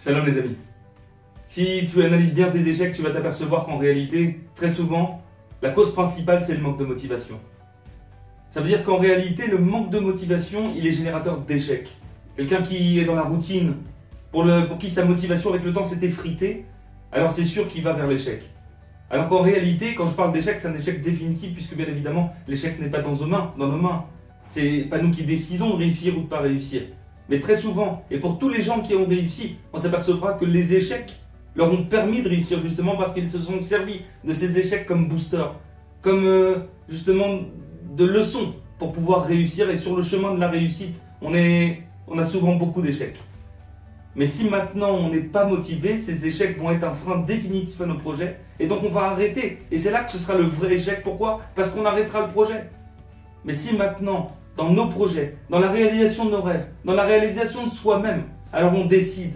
Shalom les amis. Si tu analyses bien tes échecs, tu vas t'apercevoir qu'en réalité, très souvent, la cause principale, c'est le manque de motivation. Ça veut dire qu'en réalité, le manque de motivation, il est générateur d'échecs. Quelqu'un qui est dans la routine, pour qui sa motivation avec le temps s'est effritée, alors c'est sûr qu'il va vers l'échec. Alors qu'en réalité, quand je parle d'échec, c'est un échec définitif, puisque bien évidemment, l'échec n'est pas dans nos mains. C'est pas nous qui décidons de réussir ou de ne pas réussir. Mais très souvent, et pour tous les gens qui ont réussi, on s'apercevra que les échecs leur ont permis de réussir justement parce qu'ils se sont servis de ces échecs comme booster, comme justement de leçons pour pouvoir réussir. Et sur le chemin de la réussite, on a souvent beaucoup d'échecs. Mais si maintenant on n'est pas motivé, ces échecs vont être un frein définitif à nos projets et donc on va arrêter. Et c'est là que ce sera le vrai échec. Pourquoi? Parce qu'on arrêtera le projet. Mais si maintenant, dans nos projets, dans la réalisation de nos rêves, dans la réalisation de soi-même, alors on décide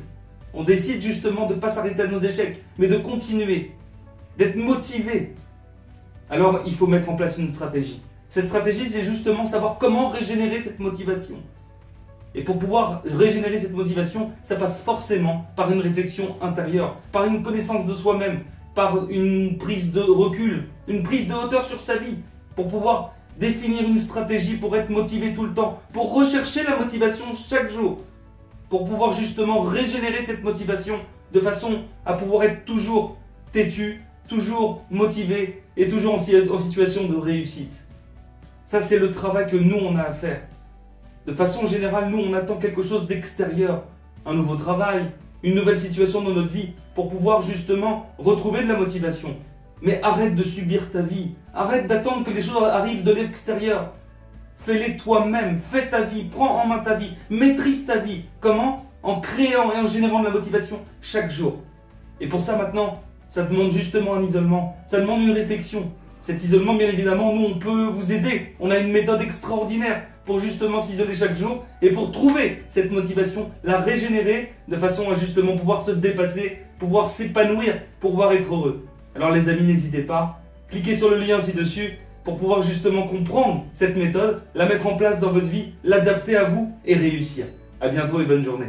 justement de ne pas s'arrêter à nos échecs, mais de continuer, d'être motivé. Alors il faut mettre en place une stratégie. Cette stratégie, c'est justement savoir comment régénérer cette motivation. Et pour pouvoir régénérer cette motivation, ça passe forcément par une réflexion intérieure, par une connaissance de soi-même, par une prise de recul, une prise de hauteur sur sa vie, pour pouvoir définir une stratégie pour être motivé tout le temps, pour rechercher la motivation chaque jour, pour pouvoir justement régénérer cette motivation de façon à pouvoir être toujours têtu, toujours motivé et toujours en situation de réussite. Ça, c'est le travail que nous, on a à faire. De façon générale, nous, on attend quelque chose d'extérieur, un nouveau travail, une nouvelle situation dans notre vie, pour pouvoir justement retrouver de la motivation. Mais arrête de subir ta vie, arrête d'attendre que les choses arrivent de l'extérieur. Fais-les toi-même, fais ta vie, prends en main ta vie, maîtrise ta vie. Comment? En créant et en générant de la motivation chaque jour. Et pour ça maintenant, ça demande justement un isolement, ça demande une réflexion. Cet isolement, bien évidemment, nous on peut vous aider. On a une méthode extraordinaire pour justement s'isoler chaque jour et pour trouver cette motivation, la régénérer de façon à justement pouvoir se dépasser, pouvoir s'épanouir, pouvoir être heureux. Alors les amis, n'hésitez pas, cliquez sur le lien ci-dessus pour pouvoir justement comprendre cette méthode, la mettre en place dans votre vie, l'adapter à vous et réussir. A bientôt et bonne journée.